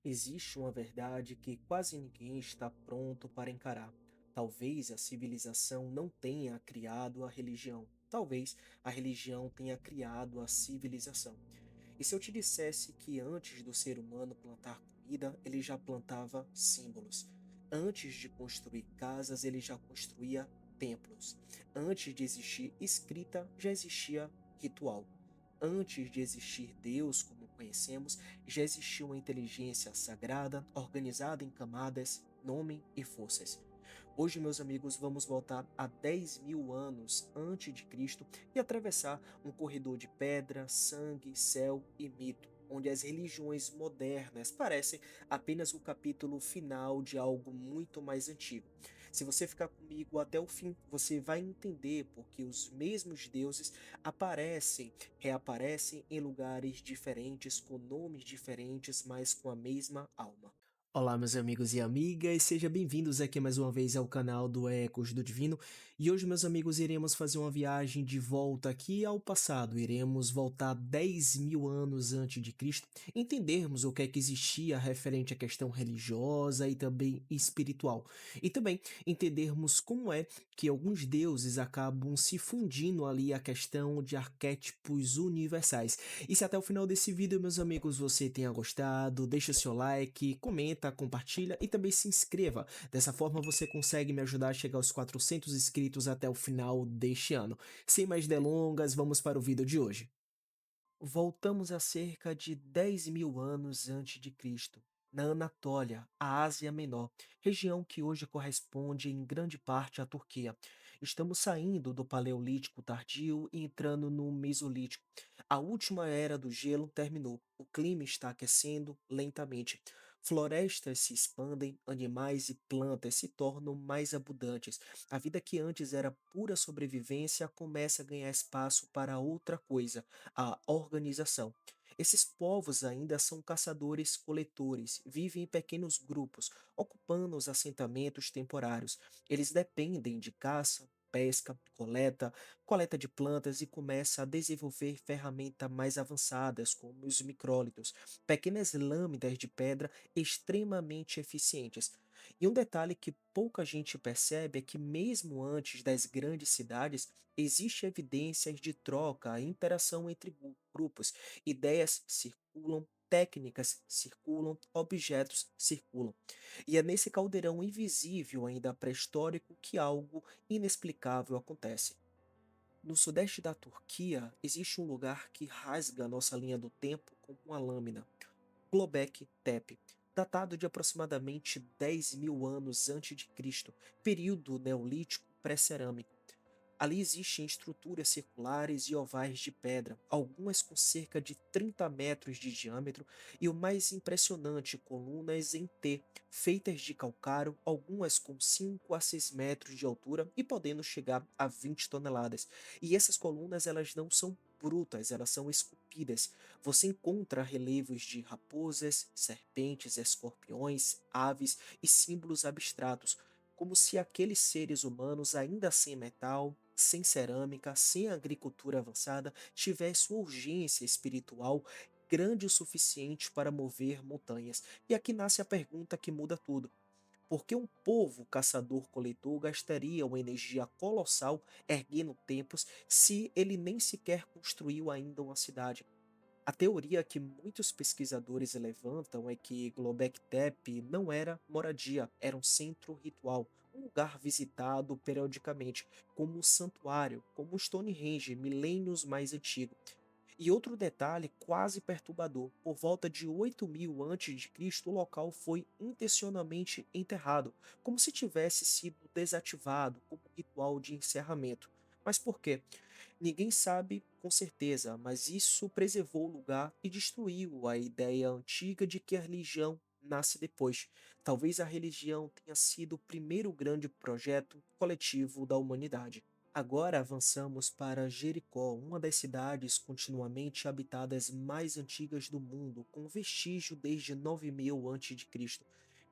Existe uma verdade que quase ninguém está pronto para encarar. Talvez a civilização não tenha criado a religião. Talvez a religião tenha criado a civilização. E se eu te dissesse que antes do ser humano plantar comida, ele já plantava símbolos. Antes de construir casas, ele já construía templos. Antes de existir escrita, já existia ritual. Antes de existir Deus como conhecemos, já existia uma inteligência sagrada, organizada em camadas, nome e forças. Hoje, meus amigos, vamos voltar a 10 mil anos antes de Cristo e atravessar um corredor de pedra, sangue, céu e mito, onde as religiões modernas parecem apenas o capítulo final de algo muito mais antigo. Se você ficar comigo até o fim, você vai entender porque os mesmos deuses aparecem, reaparecem em lugares diferentes, com nomes diferentes, mas com a mesma alma. Olá, meus amigos e amigas, sejam bem-vindos aqui mais uma vez ao canal do Ecos do Divino. E hoje, meus amigos, iremos fazer uma viagem de volta aqui ao passado. Iremos voltar 10 mil anos antes de Cristo, entendermos o que é que existia referente à questão religiosa e também espiritual. E também entendermos como é que alguns deuses acabam se fundindo ali a questão de arquétipos universais. E se até o final desse vídeo, meus amigos, você tenha gostado, deixa seu like, comenta, compartilha e também se inscreva. Dessa forma você consegue me ajudar a chegar aos 400 inscritos até o final deste ano. Sem mais delongas, vamos para o vídeo de hoje. Voltamos a cerca de 10 mil anos antes de Cristo, na Anatólia, a Ásia Menor, região que hoje corresponde em grande parte à Turquia. Estamos saindo do Paleolítico tardio e entrando no Mesolítico. A última era do gelo terminou. O clima está aquecendo lentamente. Florestas se expandem, animais e plantas se tornam mais abundantes. A vida que antes era pura sobrevivência começa a ganhar espaço para outra coisa, a organização. Esses povos ainda são caçadores-coletores, vivem em pequenos grupos, ocupando os assentamentos temporários. Eles dependem de caça, pesca, coleta de plantas e começa a desenvolver ferramentas mais avançadas, como os micrólitos, pequenas lâminas de pedra extremamente eficientes. E um detalhe que pouca gente percebe é que mesmo antes das grandes cidades, existe evidências de troca e interação entre grupos. Ideias circulam, técnicas circulam, objetos circulam. E é nesse caldeirão invisível ainda pré-histórico que algo inexplicável acontece. No sudeste da Turquia, existe um lugar que rasga a nossa linha do tempo com uma lâmina. Göbekli Tepe, datado de aproximadamente 10 mil anos antes de Cristo, período neolítico pré-cerâmico. Ali existem estruturas circulares e ovais de pedra, algumas com cerca de 30 metros de diâmetro e o mais impressionante, colunas em T, feitas de calcário, algumas com 5 a 6 metros de altura e podendo chegar a 20 toneladas. E essas colunas elas não são brutas, elas são esculpidas. Você encontra relevos de raposas, serpentes, escorpiões, aves e símbolos abstratos, como se aqueles seres humanos, ainda sem metal, sem cerâmica, sem agricultura avançada, tivesse uma urgência espiritual grande o suficiente para mover montanhas. E aqui nasce a pergunta que muda tudo. Por que um povo caçador-coletor gastaria uma energia colossal erguendo templos se ele nem sequer construiu ainda uma cidade? A teoria que muitos pesquisadores levantam é que Göbekli Tepe não era moradia, era um centro ritual, um lugar visitado periodicamente, como um santuário, como Stonehenge, milênios mais antigo. E outro detalhe quase perturbador: por volta de 8.000 a.C., o local foi intencionalmente enterrado, como se tivesse sido desativado como ritual de encerramento. Mas por quê? Ninguém sabe com certeza, mas isso preservou o lugar e destruiu a ideia antiga de que a religião nasce depois. Talvez a religião tenha sido o primeiro grande projeto coletivo da humanidade. Agora avançamos para Jericó, uma das cidades continuamente habitadas mais antigas do mundo, com vestígio desde 9.000 a.C.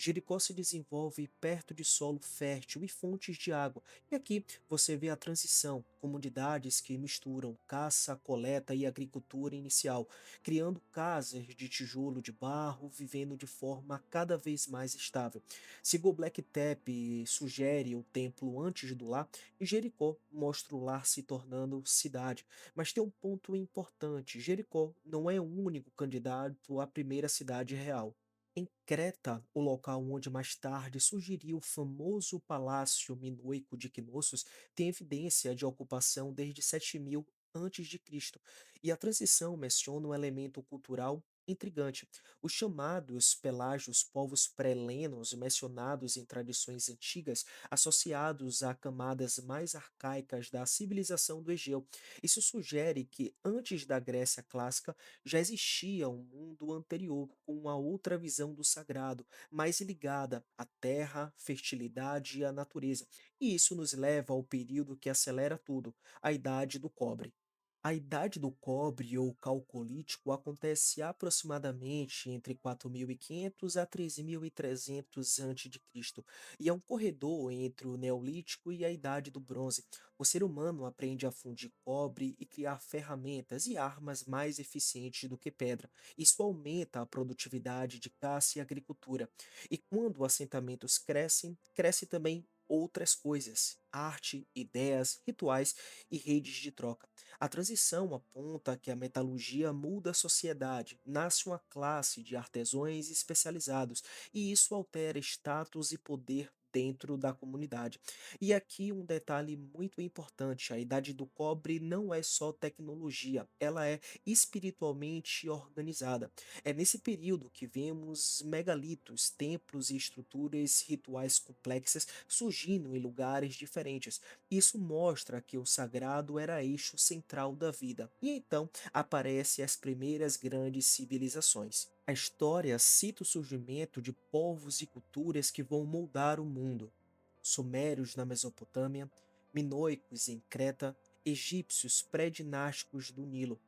Jericó se desenvolve perto de solo fértil e fontes de água. E aqui você vê a transição, comunidades que misturam caça, coleta e agricultura inicial, criando casas de tijolo de barro, vivendo de forma cada vez mais estável. Se Göbekli Tepe sugere o templo antes do lar, Jericó mostra o lar se tornando cidade. Mas tem um ponto importante: Jericó não é o único candidato à primeira cidade real. Em Creta, o local onde mais tarde surgiria o famoso Palácio Minoico de Knossos, tem evidência de ocupação desde 7000 antes de Cristo, e a transição menciona um elemento cultural intrigante. Os chamados pelágios, povos pré-helenos mencionados em tradições antigas, associados a camadas mais arcaicas da civilização do Egeu. Isso sugere que antes da Grécia clássica já existia um mundo anterior, com uma outra visão do sagrado, mais ligada à terra, fertilidade e à natureza. E isso nos leva ao período que acelera tudo, a Idade do Cobre. A Idade do Cobre ou Calcolítico acontece aproximadamente entre 4500 a 3300 a.C. E é um corredor entre o Neolítico e a Idade do Bronze. O ser humano aprende a fundir cobre e criar ferramentas e armas mais eficientes do que pedra. Isso aumenta a produtividade de caça e agricultura. E quando assentamentos crescem, cresce também outras coisas: arte, ideias, rituais e redes de troca. A transição aponta que a metalurgia muda a sociedade, nasce uma classe de artesãos especializados, e isso altera status e poder dentro da comunidade. E aqui um detalhe muito importante: a Idade do Cobre não é só tecnologia, ela é espiritualmente organizada. É nesse período que vemos megalitos, templos e estruturas rituais complexas surgindo em lugares diferentes. Isso mostra que o sagrado era eixo central da vida. E então aparecem as primeiras grandes civilizações. A história cita o surgimento de povos e culturas que vão moldar o mundo: sumérios na Mesopotâmia, minoicos em Creta, egípcios pré-dinásticos do Nilo.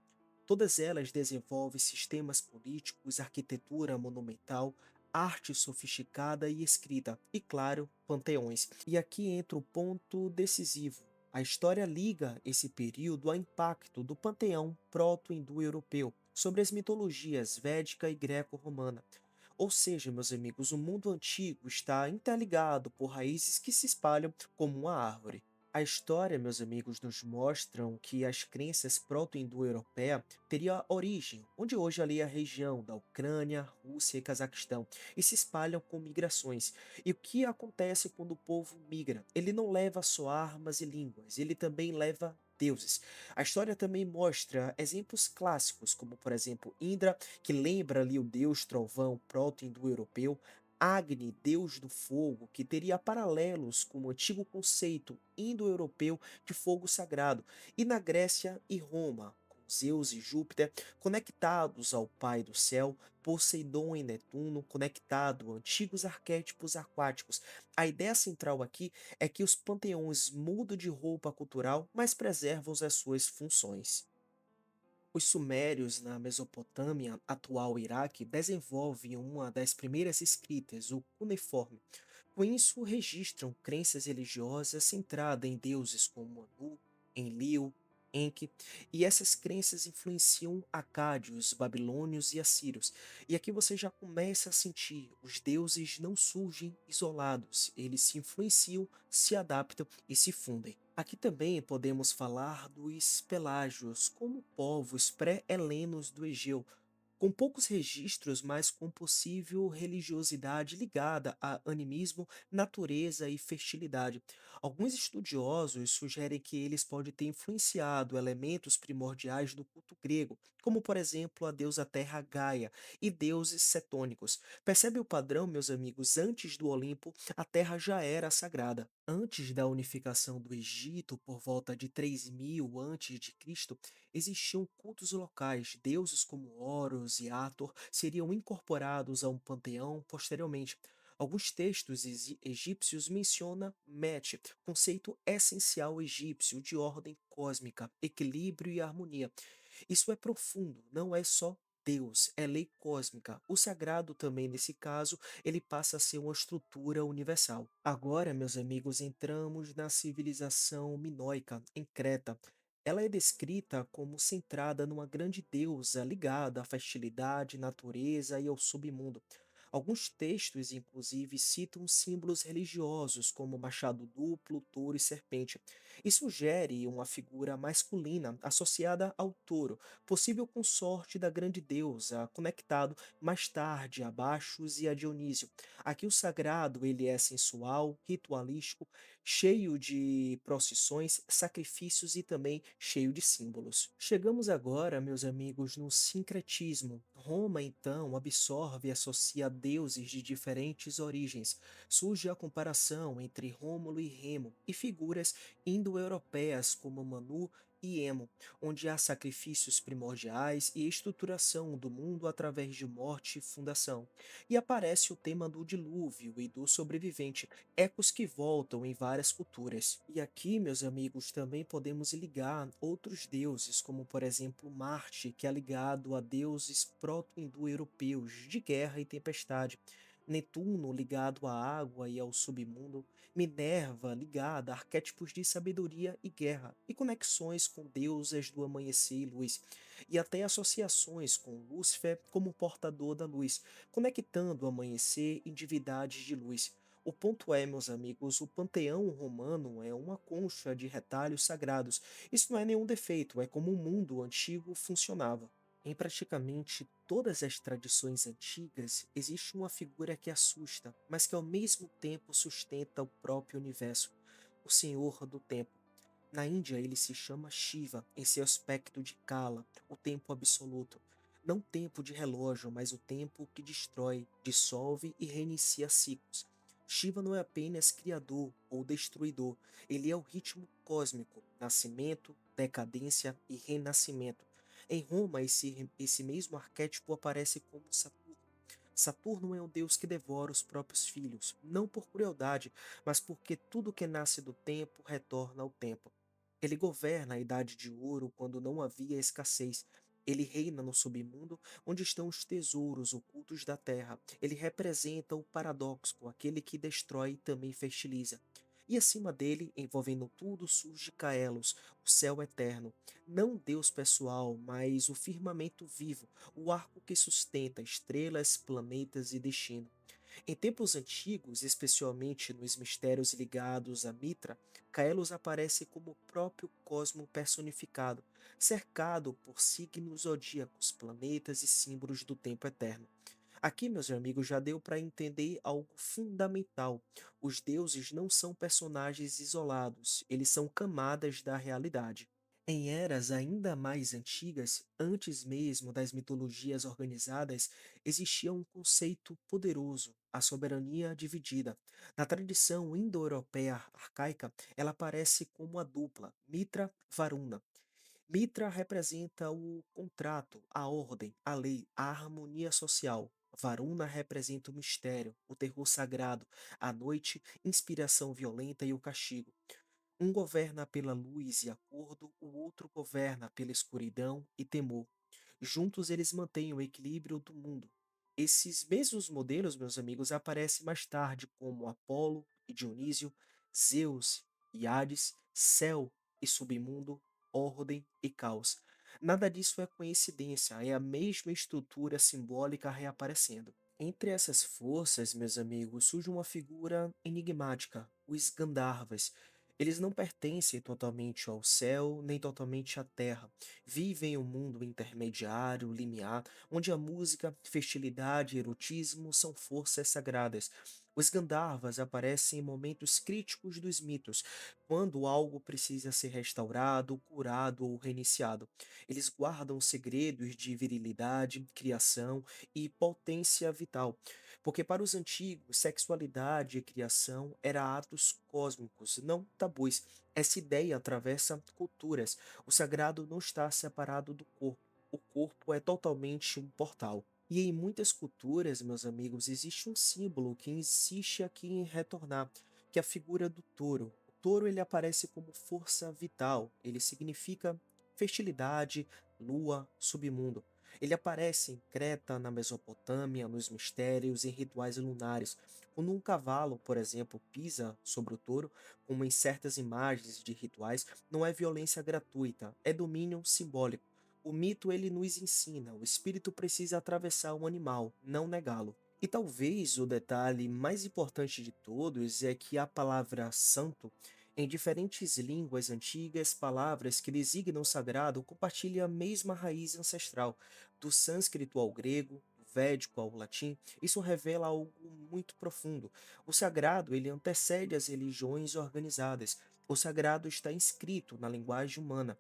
Todas elas desenvolvem sistemas políticos, arquitetura monumental, arte sofisticada e escrita, e claro, panteões. E aqui entra o ponto decisivo. A história liga esse período ao impacto do panteão proto-indo-europeu sobre as mitologias védica e greco-romana. Ou seja, meus amigos, o mundo antigo está interligado por raízes que se espalham como uma árvore. A história, meus amigos, nos mostram que as crenças proto-indo-europeia teriam origem onde hoje ali é a região da Ucrânia, Rússia e Cazaquistão, e se espalham com migrações. E o que acontece quando o povo migra? Ele não leva só armas e línguas, ele também leva deuses. A história também mostra exemplos clássicos, como por exemplo Indra, que lembra ali o deus trovão proto-indo-europeu, Agni, deus do fogo, que teria paralelos com o antigo conceito indo-europeu de fogo sagrado, e na Grécia e Roma, com Zeus e Júpiter conectados ao Pai do Céu, Poseidon e Netuno conectado a antigos arquétipos aquáticos. A ideia central aqui é que os panteões mudam de roupa cultural, mas preservam as suas funções. Os sumérios na Mesopotâmia, atual Iraque, desenvolvem uma das primeiras escritas, o cuneiforme. Com isso, registram crenças religiosas centradas em deuses como Anu, Enlil, Enki, e essas crenças influenciam acádios, babilônios e assírios. E aqui você já começa a sentir: os deuses não surgem isolados, eles se influenciam, se adaptam e se fundem. Aqui também podemos falar dos pelágios, como povos pré-helenos do Egeu, com poucos registros, mas com possível religiosidade ligada a animismo, natureza e fertilidade. Alguns estudiosos sugerem que eles podem ter influenciado elementos primordiais do culto grego, como por exemplo a deusa terra Gaia e deuses cetônicos. Percebe o padrão, meus amigos? Antes do Olimpo, a terra já era sagrada. Antes da unificação do Egito, por volta de 3000 a.C., existiam cultos locais. Deuses como Horus e Hathor seriam incorporados a um panteão posteriormente. Alguns textos egípcios mencionam Met, conceito essencial egípcio de ordem cósmica, equilíbrio e harmonia. Isso é profundo, não é só Deus, é lei cósmica. O sagrado também, nesse caso, ele passa a ser uma estrutura universal. Agora, meus amigos, entramos na civilização minoica, em Creta. Ela é descrita como centrada numa grande deusa ligada à fertilidade, natureza e ao submundo. Alguns textos, inclusive, citam símbolos religiosos, como machado duplo, touro e serpente, e sugere uma figura masculina associada ao touro, possível consorte da grande deusa, conectado mais tarde a Baxos e a Dionísio. Aqui o sagrado ele é sensual, ritualístico, cheio de procissões, sacrifícios e também cheio de símbolos. Chegamos agora, meus amigos, no sincretismo. Roma, então, absorve e associa deuses de diferentes origens. Surge a comparação entre Rômulo e Remo e figuras indo-europeias como Manu e Emo, onde há sacrifícios primordiais e estruturação do mundo através de morte e fundação. E aparece o tema do dilúvio e do sobrevivente, ecos que voltam em várias culturas. E aqui, meus amigos, também podemos ligar outros deuses, como por exemplo Marte, que é ligado a deuses proto-indo-europeus de guerra e tempestade. Netuno ligado à água e ao submundo, Minerva ligada a arquétipos de sabedoria e guerra, e conexões com deusas do amanhecer e luz, e até associações com Lúcifer como portador da luz, conectando o amanhecer e divindades de luz. O ponto é, meus amigos, o panteão romano é uma concha de retalhos sagrados. Isso não é nenhum defeito, é como o mundo antigo funcionava. Em praticamente todas as tradições antigas, existe uma figura que assusta, mas que ao mesmo tempo sustenta o próprio universo, o Senhor do Tempo. Na Índia, ele se chama Shiva, em seu aspecto de Kala, o tempo absoluto. Não o tempo de relógio, mas o tempo que destrói, dissolve e reinicia ciclos. Shiva não é apenas criador ou destruidor, ele é o ritmo cósmico, nascimento, decadência e renascimento. Em Roma, esse mesmo arquétipo aparece como Saturno. Saturno é um deus que devora os próprios filhos, não por crueldade, mas porque tudo que nasce do tempo retorna ao tempo. Ele governa a Idade de Ouro quando não havia escassez. Ele reina no submundo, onde estão os tesouros ocultos da terra. Ele representa o paradoxo, aquele que destrói e também fertiliza. E acima dele, envolvendo tudo, surge Caelos, o céu eterno. Não Deus pessoal, mas o firmamento vivo, o arco que sustenta estrelas, planetas e destino. Em tempos antigos, especialmente nos mistérios ligados a Mitra, Caelos aparece como o próprio cosmo personificado, cercado por signos zodíacos, planetas e símbolos do tempo eterno. Aqui, meus amigos, já deu para entender algo fundamental. Os deuses não são personagens isolados, eles são camadas da realidade. Em eras ainda mais antigas, antes mesmo das mitologias organizadas, existia um conceito poderoso, a soberania dividida. Na tradição indo-europeia arcaica, ela aparece como a dupla Mitra-Varuna. Mitra representa o contrato, a ordem, a lei, a harmonia social. Varuna representa o mistério, o terror sagrado, a noite, inspiração violenta e o castigo. Um governa pela luz e acordo, o outro governa pela escuridão e temor. Juntos eles mantêm o equilíbrio do mundo. Esses mesmos modelos, meus amigos, aparecem mais tarde como Apolo e Dionísio, Zeus e Hades, céu e submundo, ordem e caos. Nada disso é coincidência, é a mesma estrutura simbólica reaparecendo. Entre essas forças, meus amigos, surge uma figura enigmática, os Gandharvas. Eles não pertencem totalmente ao céu, nem totalmente à terra. Vivem em um mundo intermediário, limiar, onde a música, fertilidade e erotismo são forças sagradas. Os Gandharvas aparecem em momentos críticos dos mitos, quando algo precisa ser restaurado, curado ou reiniciado. Eles guardam segredos de virilidade, criação e potência vital, porque para os antigos, sexualidade e criação eram atos cósmicos, não tabus. Essa ideia atravessa culturas. O sagrado não está separado do corpo. O corpo é totalmente um portal. E em muitas culturas, meus amigos, existe um símbolo que insiste aqui em retornar, que é a figura do touro. O touro ele aparece como força vital, ele significa fertilidade, lua, submundo. Ele aparece em Creta, na Mesopotâmia, nos mistérios e rituais lunares. Quando um cavalo, por exemplo, pisa sobre o touro, como em certas imagens de rituais, não é violência gratuita, é domínio simbólico. O mito ele nos ensina, o espírito precisa atravessar o animal, não negá-lo. E talvez o detalhe mais importante de todos é que a palavra santo, em diferentes línguas antigas, palavras que designam o sagrado compartilham a mesma raiz ancestral, do sânscrito ao grego, do védico ao latim. Isso revela algo muito profundo. O sagrado, ele antecede as religiões organizadas. O sagrado está inscrito na linguagem humana,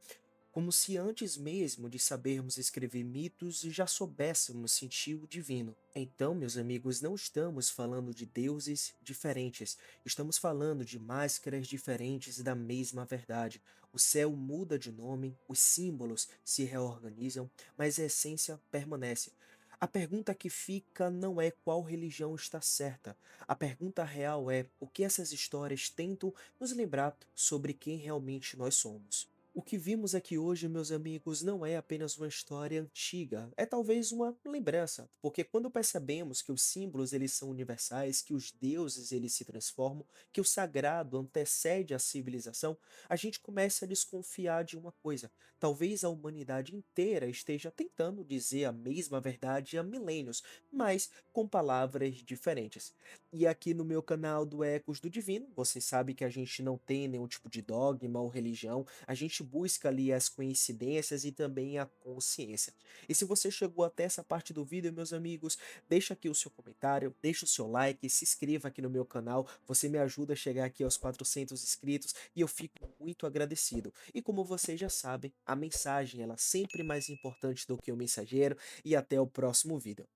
como se antes mesmo de sabermos escrever mitos já soubéssemos sentir o divino. Então, meus amigos, não estamos falando de deuses diferentes, estamos falando de máscaras diferentes da mesma verdade. O céu muda de nome, os símbolos se reorganizam, mas a essência permanece. A pergunta que fica não é qual religião está certa. A pergunta real é o que essas histórias tentam nos lembrar sobre quem realmente nós somos. O que vimos aqui hoje, meus amigos, não é apenas uma história antiga, é talvez uma lembrança, porque quando percebemos que os símbolos eles são universais, que os deuses eles se transformam, que o sagrado antecede a civilização, a gente começa a desconfiar de uma coisa. Talvez a humanidade inteira esteja tentando dizer a mesma verdade há milênios, mas com palavras diferentes. E aqui no meu canal do Ecos do Divino, vocês sabem que a gente não tem nenhum tipo de dogma ou religião, a gente busca ali as coincidências e também a consciência. E se você chegou até essa parte do vídeo, meus amigos, deixa aqui o seu comentário, deixa o seu like, se inscreva aqui no meu canal, você me ajuda a chegar aqui aos 400 inscritos e eu fico muito agradecido. E como vocês já sabem, a mensagem ela é sempre mais importante do que o mensageiro e até o próximo vídeo.